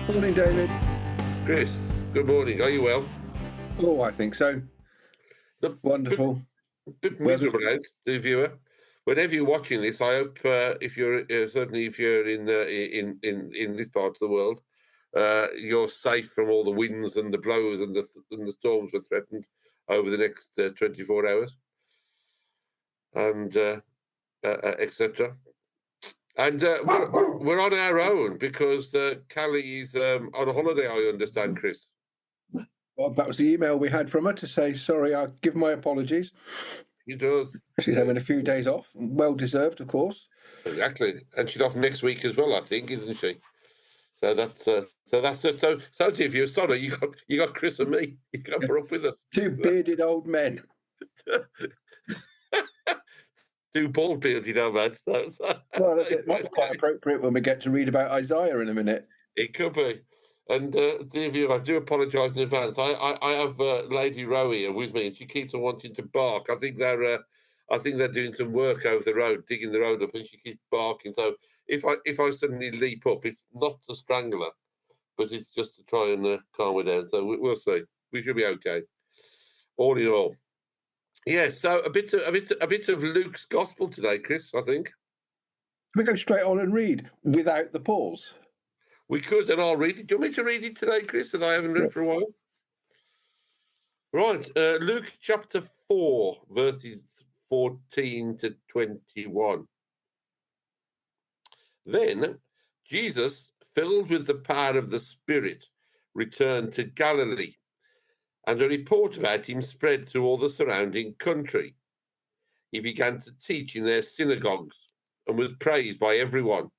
Morning, David. Chris, good morning. Are you well? Oh, I think so. Wonderful. Bit miserable out, the viewer. Whenever you're watching this, I hope if you're certainly if you're in this part of the world, you're safe from all the winds and the blows and the storms that threatened over the next 24 hours, and etc. And we're on our own because Callie is on a holiday. I understand, Chris. Well, that was the email we had from her to say, sorry, I give my apologies. She does. She's having a few days off. Well deserved, of course. Exactly, and she's off next week as well, I think, isn't she? So that's it. So to you, sorry, you got Chris and me. You got to put up with us. Two bearded old men. Two bald bearded old men. Well, that's it. Might be quite appropriate when we get to read about Isaiah in a minute. It could be. And dear viewer, I do apologise in advance. I have Lady Rowe here with me, and she keeps on wanting to bark. I think they're doing some work over the road, digging the road up, and she keeps barking. So if I suddenly leap up, it's not to strangle her, but it's just to try and calm her down. So we'll see. We should be okay. All in all, yeah. So a bit of Luke's gospel today, Chris. I think We go straight on and read without the pause. we could, and I'll read it. Do you want me to read it today, Chris? As I haven't read for a while. Right, Luke chapter 4, verses 14 to 21. Then Jesus, filled with the power of the Spirit, returned to Galilee, and a report about him spread through all the surrounding country. He began to teach in their synagogues and was praised by everyone.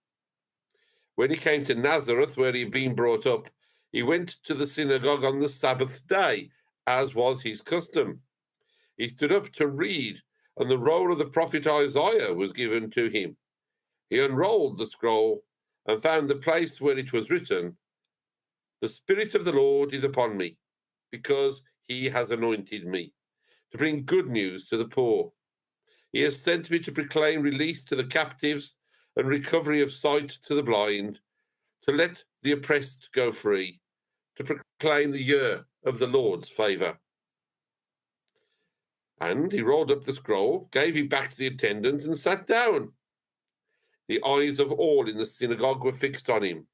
When he came to Nazareth, where he had been brought up, he went to the synagogue on the Sabbath day, as was his custom. He stood up to read, and the roll of the prophet Isaiah was given to him. He unrolled the scroll and found the place where it was written, "The Spirit of the Lord is upon me, because he has anointed me to bring good news to the poor. He has sent me to proclaim release to the captives and recovery of sight to the blind, to let the oppressed go free, to proclaim the year of the Lord's favour." And he rolled up the scroll, gave it back to the attendant, and sat down. The eyes of all in the synagogue were fixed on him.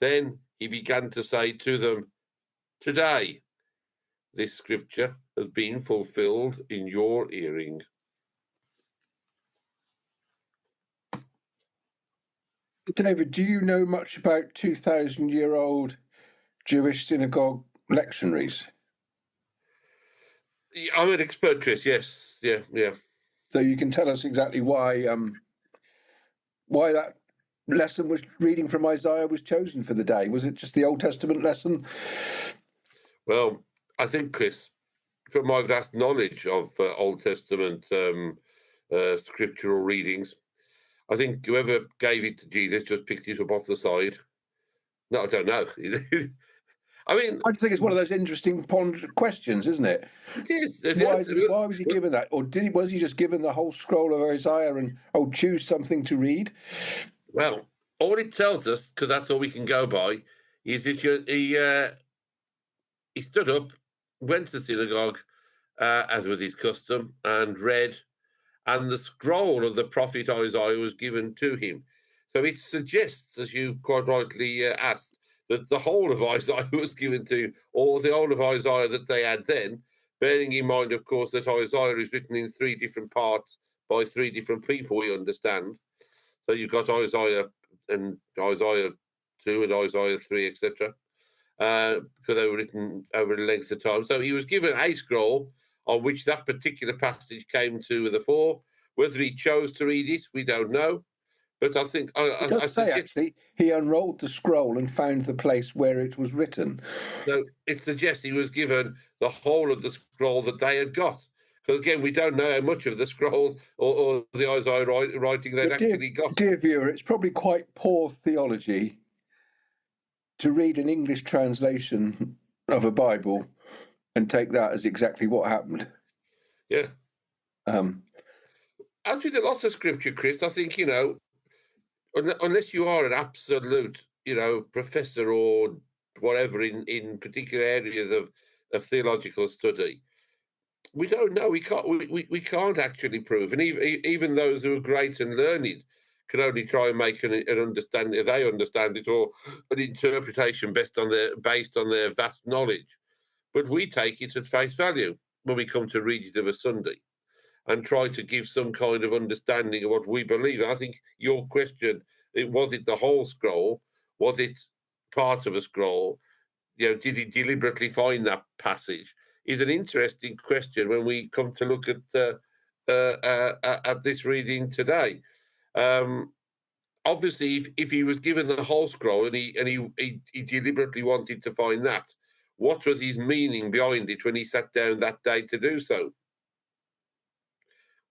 Then he began to say to them, "Today, this scripture has been fulfilled in your hearing." David, do you know much about 2,000-year-old Jewish synagogue lectionaries? I'm an expert, Chris. Yes, yeah. So you can tell us exactly why that lesson was reading from Isaiah was chosen for the day. Was it just the Old Testament lesson? Well, I think, Chris, from my vast knowledge of Old Testament scriptural readings, I think whoever gave it to Jesus just picked it up off the side. No, I don't know. I mean, I just think it's one of those interesting questions, isn't it? it is. Why was he given that? Or was he just given the whole scroll of Isaiah and, choose something to read? Well, all it tells us, because that's all we can go by, is that he stood up, went to the synagogue, as was his custom, and read, and the scroll of the prophet Isaiah was given to him. So it suggests, as you've quite rightly asked, that the whole of Isaiah was given to him, or the whole of Isaiah that they had then, bearing in mind, of course, that Isaiah is written in 3 different parts by 3 different people, we understand. So you've got Isaiah and Isaiah 2 and Isaiah 3, etc., because they were written over a length of time. So he was given a scroll on which that particular passage came to the fore. Whether he chose to read it, we don't know. But I think It does say, actually, he unrolled the scroll and found the place where it was written. So it suggests he was given the whole of the scroll that they had got. Because again, we don't know how much of the scroll or the Isaiah writing they'd actually got. Dear viewer, it's probably quite poor theology to read an English translation of a Bible and take that as exactly what happened. Yeah. As with a lot of scripture, Chris, I think, unless you are an absolute, professor or whatever in particular areas of theological study. We don't know. We can't actually prove. And even those who are great and learned can only try and make an understanding, they understand it, or an interpretation based on their vast knowledge. But we take it at face value when we come to read it of a Sunday and try to give some kind of understanding of what we believe. And I think your question, was it the whole scroll? Was it part of a scroll? Did he deliberately find that passage? Is an interesting question when we come to look at this reading today. Obviously, if he was given the whole scroll and he deliberately wanted to find that, what was his meaning behind it when he sat down that day to do so?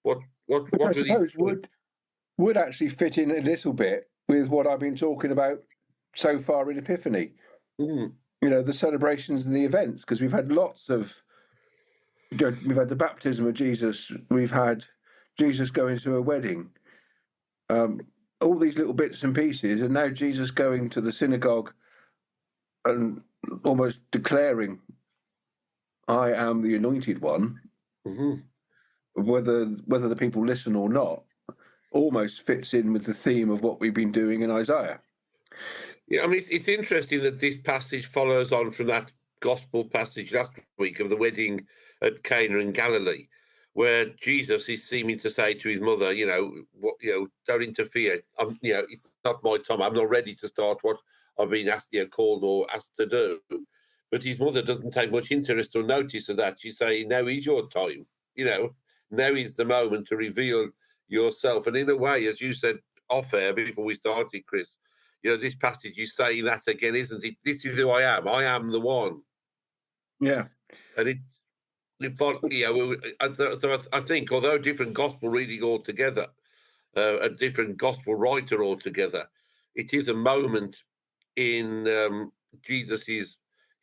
What I suppose would actually fit in a little bit with what I've been talking about so far in Epiphany. Mm. The celebrations and the events, because we've had lots of. We've had the baptism of Jesus. We've had Jesus going to a wedding. All these little bits and pieces, and now Jesus going to the synagogue and almost declaring, "I am the Anointed One." Mm-hmm. Whether the people listen or not, almost fits in with the theme of what we've been doing in Isaiah. Yeah, I mean, it's interesting that this passage follows on from that gospel passage last week of the wedding at Cana in Galilee, where Jesus is seeming to say to his mother, don't interfere. It's not my time. I'm not ready to start what I've been asked, called or asked to do. But his mother doesn't take much interest or notice of that. She's saying, now is your time. Now is the moment to reveal yourself. And in a way, as you said off air before we started, Chris, this passage is saying that again, isn't it? This is who I am. I am the one. Yeah. And so I think, although different gospel reading altogether, a different gospel writer altogether, it is a moment in Jesus's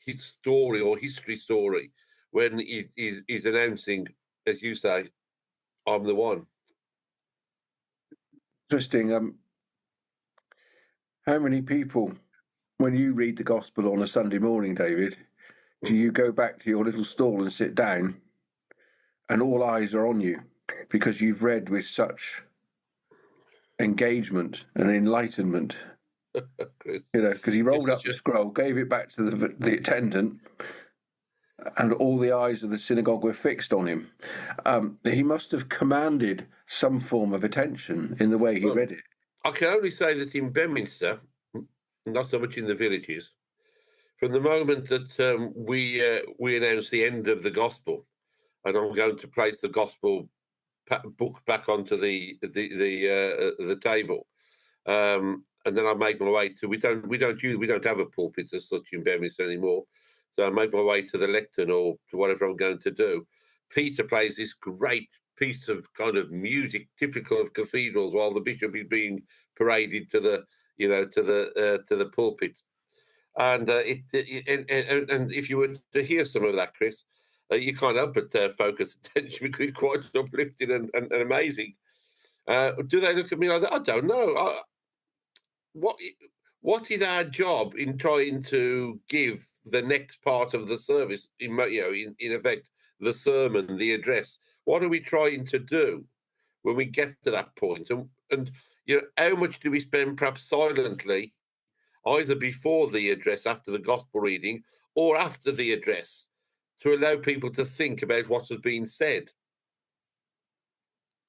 his story or history story when he's announcing, as you say, I'm the one. Interesting. How many people, when you read the gospel on a Sunday morning, David, do you go back to your little stall and sit down and all eyes are on you because you've read with such engagement and enlightenment? Chris, because he rolled up the scroll, gave it back to the attendant, and all the eyes of the synagogue were fixed on him. He must have commanded some form of attention in the way he read it. I can only say that in Beaminster, not so much in the villages, from the moment that we announced the end of the gospel, and I'm going to place the gospel book back onto the table, and then I make my way to we don't have a pulpit as such in Beaminster anymore, so I make my way to the lectern or to whatever I'm going to do. Peter plays this great piece of kind of music typical of cathedrals while the bishop is being paraded to the to the pulpit. And and if you were to hear some of that, Chris, you can't help but focus attention because it's quite uplifting and amazing. Do they look at me like that? I don't know. What is our job in trying to give the next part of the service, in effect, the sermon, the address? What are we trying to do when we get to that point? And how much do we spend perhaps silently, either before the address, after the gospel reading, or after the address, to allow people to think about what has been said? Do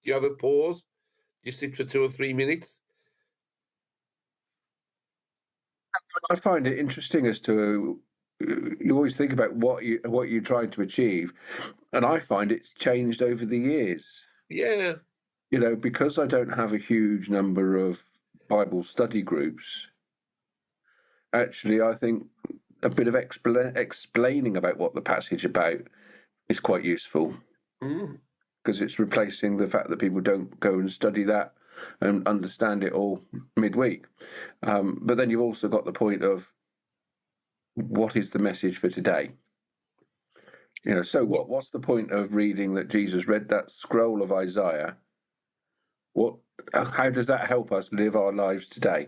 you have a pause? Do you sit for 2 or 3 minutes? I find it interesting as to you always think about what you're trying to achieve, and I find it's changed over the years. Yeah. Because I don't have a huge number of Bible study groups. Actually, I think a bit of explaining about what the passage about is quite useful, because it's replacing the fact that people don't go and study that and understand it all midweek. But then you've also got the point of what is the message for today? So what? What's the point of reading that Jesus read that scroll of Isaiah? How does that help us live our lives today?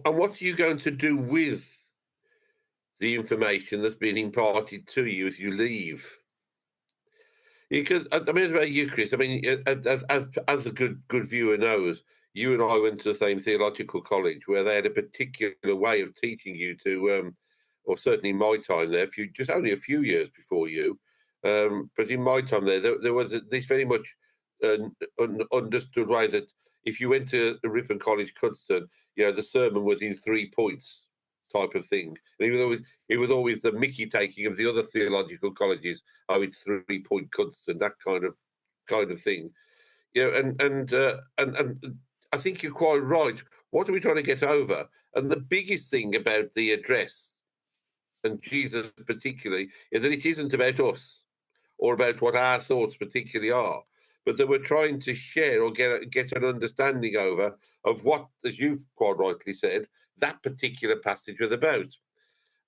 And what are you going to do with the information that's been imparted to you as you leave? Because I mean, about you, Chris. I mean, as a good viewer knows, you and I went to the same theological college where they had a particular way of teaching you to, or certainly in my time there, just only a few years before you, but in my time there was this very much understood way that if you went to Ripon College, Cuddesdon, the sermon was in 3 points type of thing. And it was always the Mickey taking of the other theological colleges. Oh, it's 3-point Cuddesdon, that kind of thing. And I think you're quite right. What are we trying to get over? And the biggest thing about the address, and Jesus particularly, is that it isn't about us or about what our thoughts particularly are, but that we're trying to share or get an understanding over of what, as you've quite rightly said, that particular passage was about.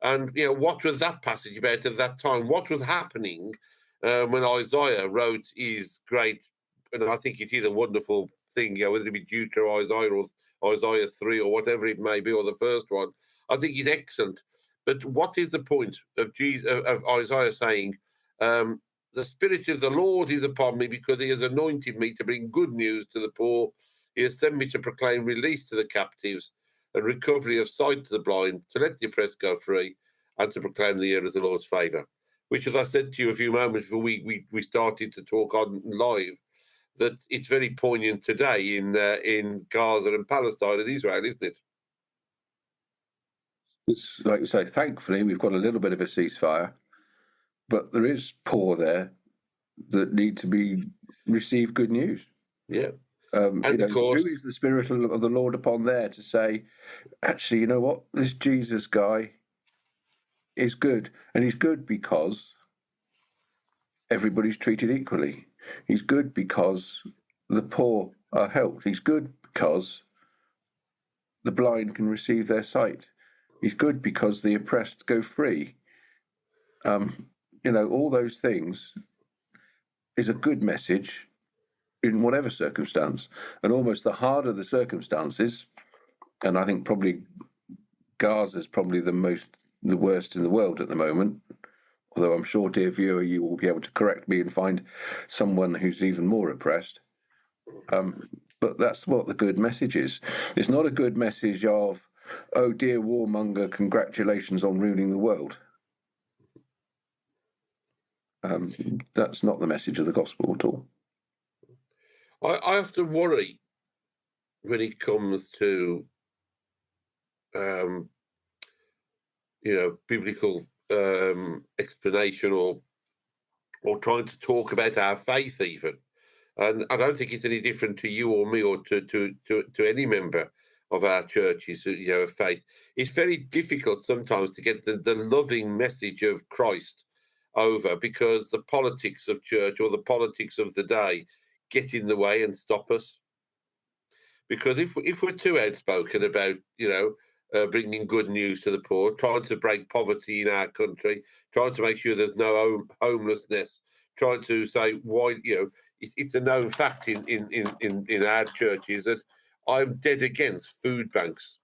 And what was that passage about at that time? What was happening when Isaiah wrote his great, and I think it is a wonderful thing, whether it be due to Isaiah or Isaiah 3 or whatever it may be, or the first one, I think it's excellent. But what is the point of Isaiah saying, the Spirit of the Lord is upon me because he has anointed me to bring good news to the poor. He has sent me to proclaim release to the captives and recovery of sight to the blind, to let the oppressed go free, and to proclaim the year of the Lord's favour. Which, as I said to you a few moments before we started to talk on live, that it's very poignant today in Gaza and Palestine and Israel, isn't it? It's like you say, thankfully we've got a little bit of a ceasefire, but there is poor there that need to receive good news. Yeah. And of course, who is the Spirit of the Lord upon there to say, actually, you know what, this Jesus guy is good, and he's good because everybody's treated equally. He's good because the poor are helped. He's good because the blind can receive their sight. He's good because the oppressed go free. All those things is a good message in whatever circumstance. And almost the harder the circumstances, and I think probably Gaza is probably the worst in the world at the moment, although I'm sure, dear viewer, you will be able to correct me and find someone who's even more oppressed. But that's what the good message is. It's not a good message of, oh dear warmonger, congratulations on ruining the world. That's not the message of the gospel at all. I often worry when it comes to biblical explanation or trying to talk about our faith even. And I don't think it's any different to you or me or to any member of our churches, of faith. It's very difficult sometimes to get the loving message of Christ over because the politics of church or the politics of the day get in the way and stop us. Because if we're too outspoken about, bringing good news to the poor, trying to break poverty in our country, trying to make sure there's no homelessness, trying to say why, it's a known fact in our churches that I'm dead against food banks.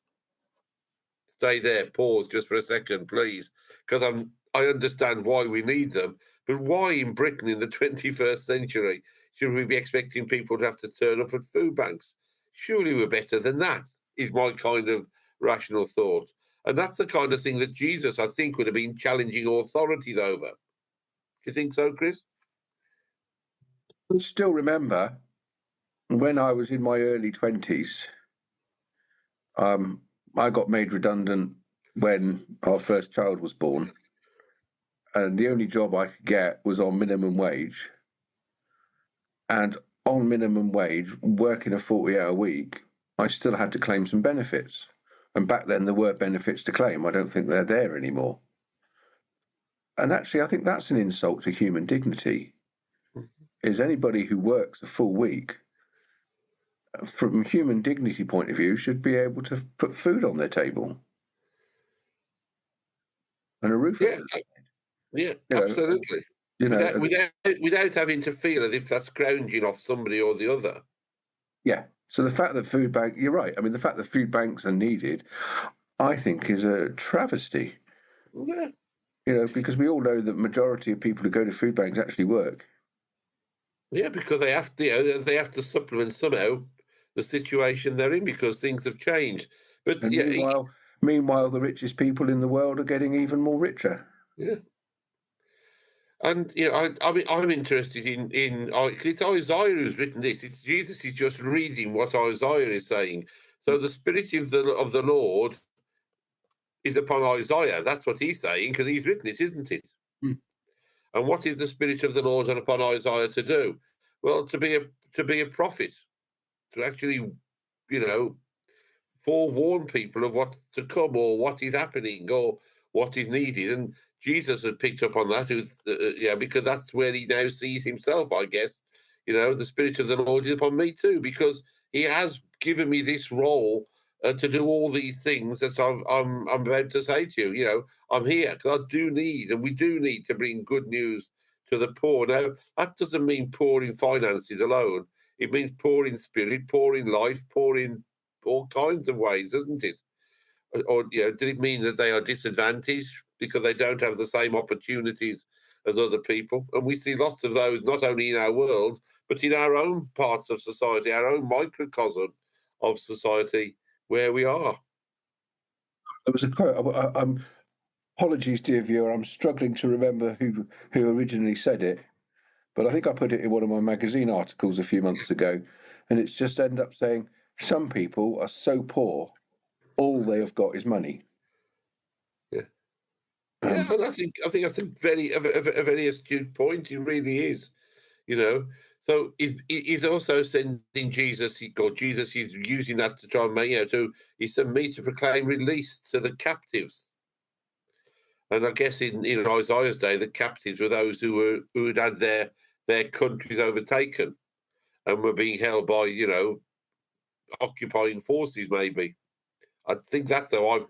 Stay there, pause just for a second, please, because I understand why we need them, but why in Britain in the 21st century should we be expecting people to have to turn up at food banks? Surely we're better than that, is my kind of rational thought. And that's the kind of thing that Jesus, I think, would have been challenging authorities over. Do you think so, Chris? I still remember when I was in my early 20s, I got made redundant when our first child was born. And the only job I could get was on minimum wage. And on minimum wage, working a 40-hour week, I still had to claim some benefits. And back then there were benefits to claim. I don't think they're there anymore. And actually, I think that's an insult to human dignity. Is anybody who works a full week, from a human dignity point of view, should be able to put food on their table and a roof over their head. Yeah, absolutely. Without having to feel as if that's scrounging off somebody or the other. Yeah, So the fact that you're right. I mean, the fact that food banks are needed, I think, is a travesty. Yeah. Because we all know that majority of people who go to food banks actually work. Yeah, because they have to, they have to supplement somehow the situation they're in because things have changed. But And yeah, meanwhile, the richest people in the world are getting even more richer. yeah. And I mean, I'm interested in it's Isaiah who's written this. It's Jesus is just reading what Isaiah is saying. So the spirit of the Lord is upon Isaiah. That's what he's saying because he's written it, isn't it? Hmm. And what is the spirit of the Lord upon Isaiah to do? Well, to be a prophet, to actually, you know, forewarn people of what's to come or what is happening or what is needed. And Jesus had picked up on that, because that's where he now sees himself, I guess. The Spirit of the Lord is upon me too, because he has given me this role to do all these things that I'm about to say to you. I'm here because I do need, and we do need to bring good news to the poor. Now, that doesn't mean poor in finances alone. It means poor in spirit, poor in life, poor in all kinds of ways, doesn't it? Or did it mean that they are disadvantaged because they don't have the same opportunities as other people? And we see lots of those not only in our world but in our own parts of society, our own microcosm of society where we are. There was a quote. I'm apologies, dear viewer. I'm struggling to remember who originally said it, but I think I put it in one of my magazine articles a few months ago, and it's just ended up saying some people are so poor, all they have got is money. Yeah, yeah, Um, and I think that's a very astute point. It really is. So he's also sending Jesus. Jesus is using that to try and make he sent me to proclaim release to the captives. And I guess in Isaiah's day, the captives were those who had their countries overtaken and were being held by occupying forces. Maybe I think that's how I've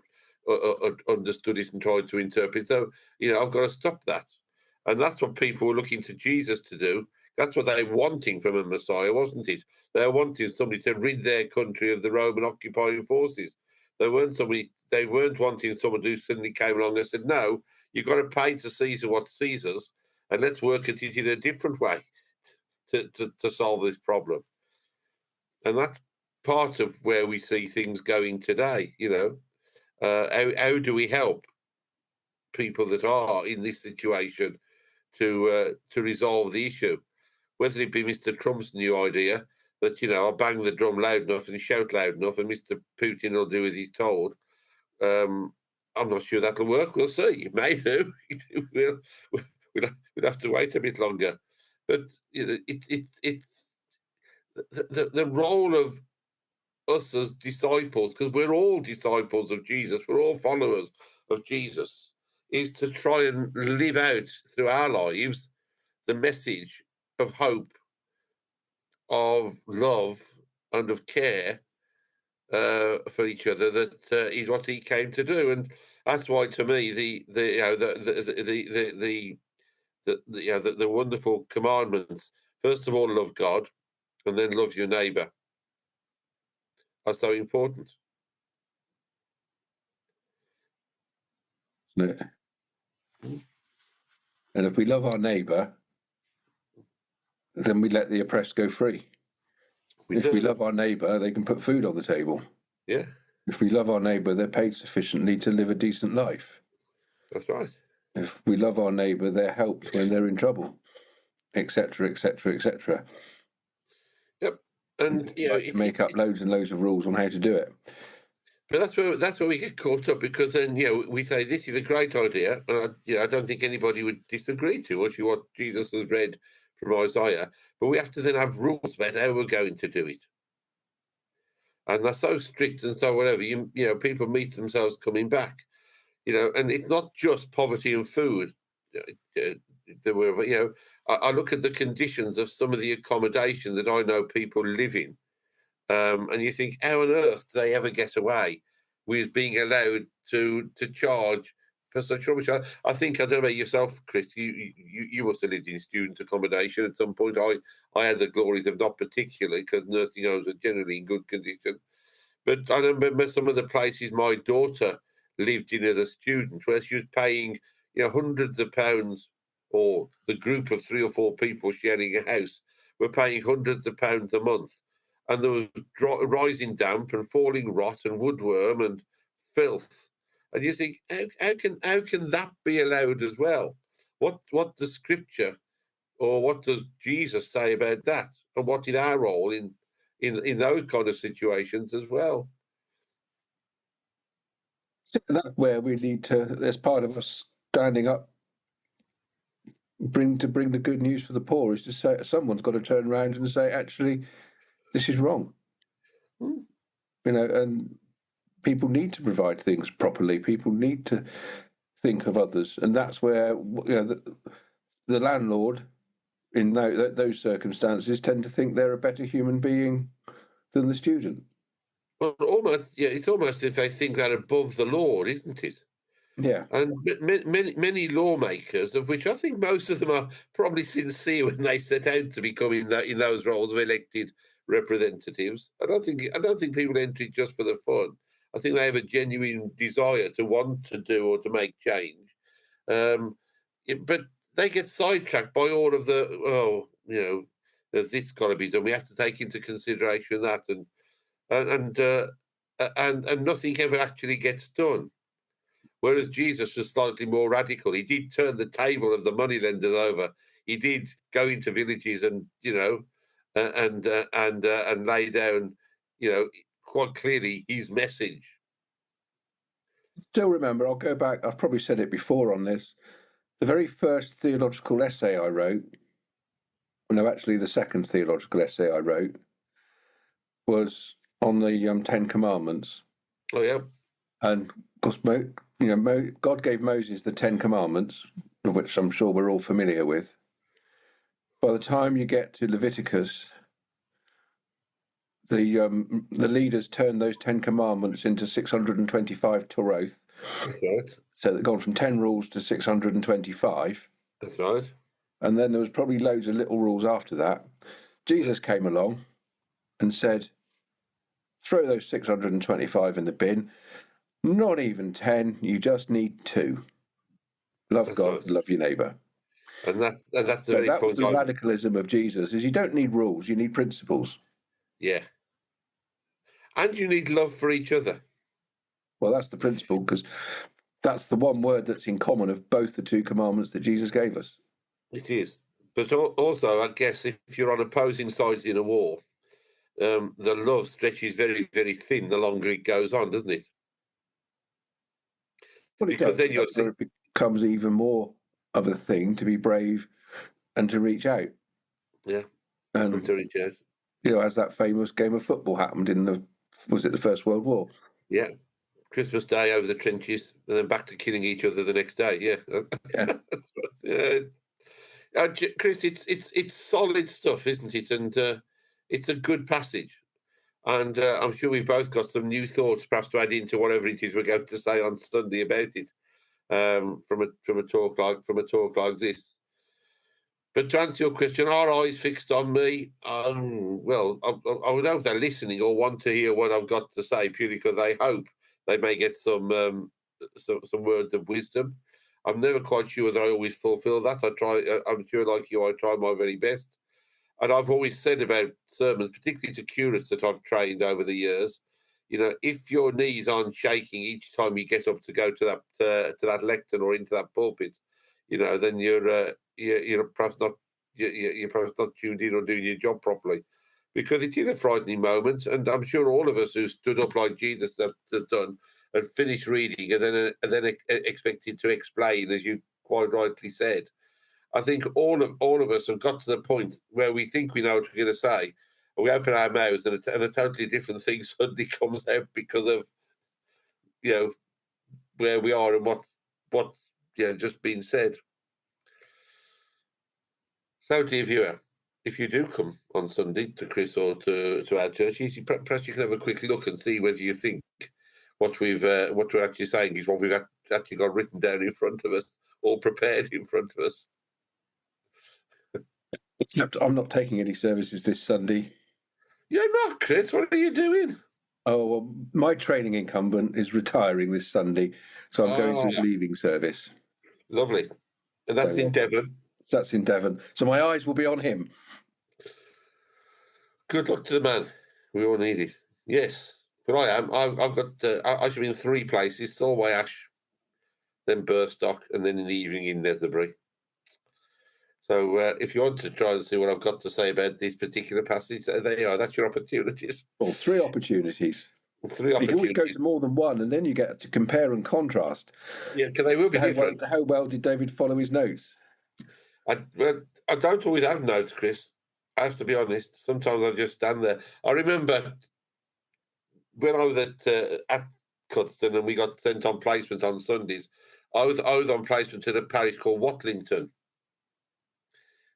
understood it and tried to interpret. So I've got to stop that, and that's what people were looking to Jesus to do. That's what they were wanting from a Messiah, wasn't it? They were wanting somebody to rid their country of the Roman occupying forces. They weren't wanting someone who suddenly came along and said, "No, you've got to pay to Caesar what's Caesar's, and let's work at it in a different way to solve this problem." And that's part of where we see things going today. How do we help people that are in this situation to resolve the issue? Whether it be Mr. Trump's new idea that I'll bang the drum loud enough and shout loud enough, and Mr. Putin will do as he's told. I'm not sure that'll work. We'll see. It may do. We'll have to wait a bit longer. But it's the role of us as disciples, because we're all disciples of Jesus, we're all followers of Jesus, is to try and live out through our lives the message of hope, of love, and of care for each other. That is what he came to do, and that's why, to me, the wonderful commandments. First of all, love God, and then love your neighbour, are so important. and if we love our neighbour, then we let the oppressed go free. If we love our neighbour, they can put food on the table. Yeah, If we love our neighbour, they're paid sufficiently to live a decent life. that's right. If we love our neighbour, they're helped when they're in trouble, etc., etc., etc. Yep, and We like to make up loads and loads of rules on how to do it. but that's where we get caught up, because then we say this is a great idea, and I don't think anybody would disagree to what Jesus has read from Isaiah. But we have to then have rules about how we're going to do it, and they're so strict and so whatever. People meet themselves coming back. And it's not just poverty and food. I look at the conditions of some of the accommodation that I know people live in. And you think, how on earth do they ever get away with being allowed to charge for such rubbish. I think, I don't know about yourself, Chris, you must have lived in student accommodation at some point. I had the glories of not particularly, because nursing homes are generally in good condition. But I remember some of the places my daughter lived in as a student, where she was paying, hundreds of pounds, or the group of 3 or 4 people sharing a house were paying hundreds of pounds a month, and there was rising damp and falling rot and woodworm and filth. And you think, how can that be allowed as well? What does Scripture, or what does Jesus say about that? And what is our role in those kind of situations as well? So that's where we need to, as part of us standing up, bring the good news for the poor, is to say someone's got to turn around and say, actually, this is wrong. Hmm. And people need to provide things properly. People need to think of others, and that's where the landlord in those circumstances tend to think they're a better human being than the student. Well, almost, yeah, it's almost as if they think they're above the law, isn't it? Yeah. And many lawmakers, of which I think most of them are probably sincere when they set out to become in those roles of elected representatives. I don't think people enter it just for the fun. I think they have a genuine desire to want to do or to make change. Um, but they get sidetracked by all of the, there's this got to be done. We have to take into consideration that, and nothing ever actually gets done. Whereas Jesus was slightly more radical. He did turn the table of the moneylenders over. He did go into villages and, and lay down, quite clearly his message. Still remember, I'll go back, I've probably said it before on this, the very first theological essay I wrote, no, actually the second theological essay I wrote, was on the Ten Commandments. Oh yeah, And of course, God gave Moses the Ten Commandments, which I'm sure we're all familiar with. By the time you get to Leviticus, the leaders turned those 10 commandments into 625 Toroth. that's right. So they've gone from 10 rules to 625. That's right. And then there was probably loads of little rules after that. Jesus came along and said, throw those 625 in the bin. Not even 10, you just need 2. Love That's God, right. love your neighbour. And that's the So very that was point. the radicalism of Jesus, is you don't need rules, you need principles. Yeah, and you need love for each other. Well, that's the principle, because that's the one word that's in common of both the 2 commandments that Jesus gave us. It is, but also, I guess, if you're on opposing sides in a war, the love stretches very, very thin the longer it goes on, doesn't it? Well, it Because does. then you're That's where it becomes even more of a thing to be brave and to reach out. yeah, And, to reach out. as that famous game of football happened in was it the First World War? Yeah, Christmas Day over the trenches, and then back to killing each other the next day. Yeah, Yeah. That's right. Yeah. Chris, it's solid stuff, isn't it? And it's a good passage. And I'm sure we've both got some new thoughts, perhaps to add into whatever it is we're going to say on Sunday about it, from a talk like this. But to answer your question, are eyes fixed on me? Well, I would hope they're listening or want to hear what I've got to say, purely because they hope they may get some words of wisdom. I'm never quite sure that I always fulfil that. I try. I'm sure, like you, I try my very best. And I've always said about sermons, particularly to curates that I've trained over the years, if your knees aren't shaking each time you get up to go to that lectern or into that pulpit, then you're perhaps not you're perhaps not tuned in or doing your job properly, because it is a frightening moment. And I'm sure all of us who stood up like Jesus has done and finished reading and then expected to explain, as you quite rightly said. I think all of us have got to the point where we think we know what we're going to say, and we open our mouths, and a totally different thing suddenly comes out because of where we are and what's just been said. So, dear viewer, if you do come on Sunday to Chris or to our church, perhaps you can have a quick look and see whether you think what we're actually saying is what we've actually got written down in front of us, or prepared in front of us. Except I'm not taking any services this Sunday. You're not, Chris. What are you doing? Oh, well, my training incumbent is retiring this Sunday, so I'm going to his leaving service. Lovely. And that's in Devon? That's in Devon. So my eyes will be on him. Good luck to the man. We all need it. Yes. But I am. I've got, I should be in 3 places: Solway Ash, then Burstock, and then in the evening in Netherbury. So if you want to try and see what I've got to say about this particular passage, there you are. That's your opportunities. Well, 3 opportunities. 3 opportunities. You can always go to more than one, and then you get to compare and contrast. Yeah, because they will be different. How well did David follow his notes? I don't always have notes, Chris. I have to be honest. Sometimes I just stand there. I remember when I was at Cudston and we got sent on placement on Sundays. I was on placement at a parish called Watlington,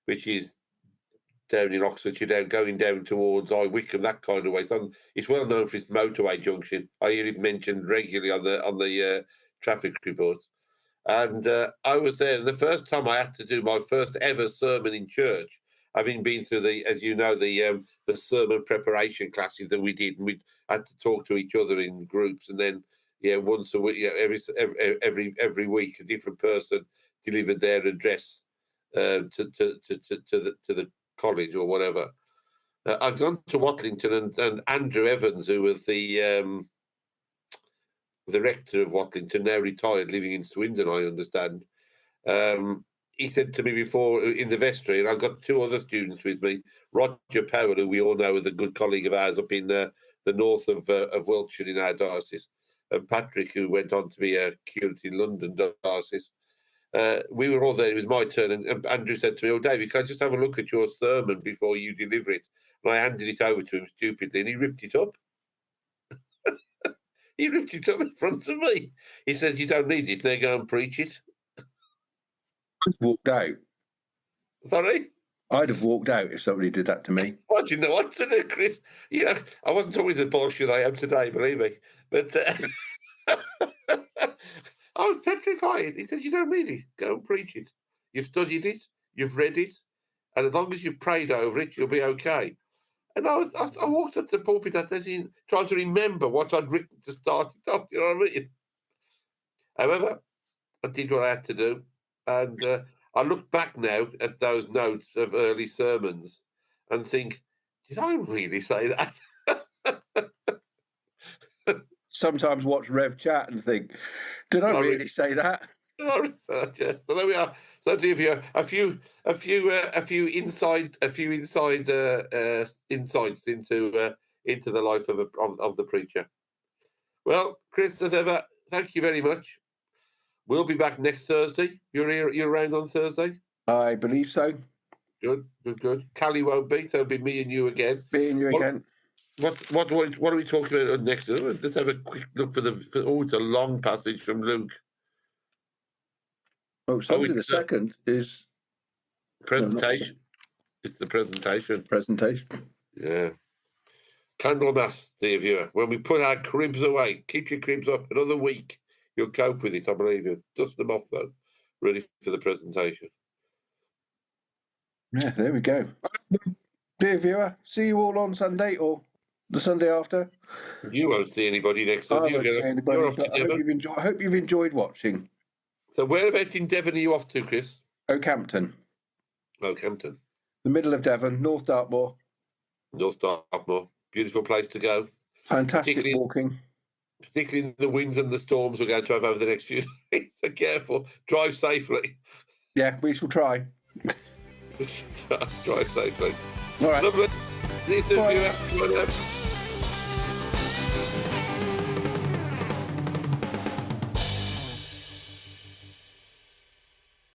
which is down in Oxfordshire, going down towards Wickham, that kind of way. It's well known for its motorway junction. I hear it mentioned regularly on the traffic reports. And I was there. And the first time I had to do my first ever sermon in church, having been through the sermon preparation classes that we did, and we had to talk to each other in groups, and then once a week, every week, a different person delivered their address to the college or whatever. I'd gone to Watlington, and Andrew Evans, who was the rector of Watlington, now retired, living in Swindon, I understand. He said to me before in the vestry, and I've got 2 other students with me, Roger Powell, who we all know is a good colleague of ours up in the north of Wiltshire in our diocese, and Patrick, who went on to be a curate in London diocese. We were all there. It was my turn, and Andrew said to me, "Oh, David, can I just have a look at your sermon before you deliver it?" And I handed it over to him stupidly, and he ripped it up. He ripped it up in front of me. He said, "You don't need it. Now go and preach it." Walked out. Sorry? I'd have walked out if somebody did that to me. I didn't know what to do, Chris. I wasn't always the bullshit I am today, believe me. But I was petrified. He said, "You don't need it. Go and preach it. You've studied it. You've read it. And as long as you've prayed over it, you'll be okay." And I walked up to the pulpit trying to remember what I'd written to start it off. You know what I mean? However, I did what I had to do. And I look back now at those notes of early sermons and think, did I really say that? Sometimes watch Rev Chat and think, did I really say that? So there we are. So I'll give you a few insights into the life of the preacher. Well, Chris, as ever, thank you very much. We'll be back next Thursday. You're around on Thursday? I believe so. Good. Callie won't be, so it'll be me and you again. Again. What are we talking about next? Let's have a quick look for it's a long passage from Luke. Oh, Sunday the 2nd is presentation. It's the presentation. Presentation. Yeah. Candlemas, dear viewer. When we put our cribs away, keep your cribs up another week. You'll cope with it, I believe you. Dust them off, though. Ready for the presentation. Yeah, there we go. Dear viewer, see you all on Sunday or the Sunday after. You won't see anybody next Sunday. I hope you've enjoyed watching. So whereabouts in Devon are you off to, Chris? Oakhampton. Oakhampton. The middle of Devon, North Dartmoor. North Dartmoor. Beautiful place to go. Fantastic walking. Particularly in the winds and the storms we're going to have over the next few days. So careful. Drive safely. Yeah, we shall try. Drive safely. All right. Lovely. See you soon, viewer.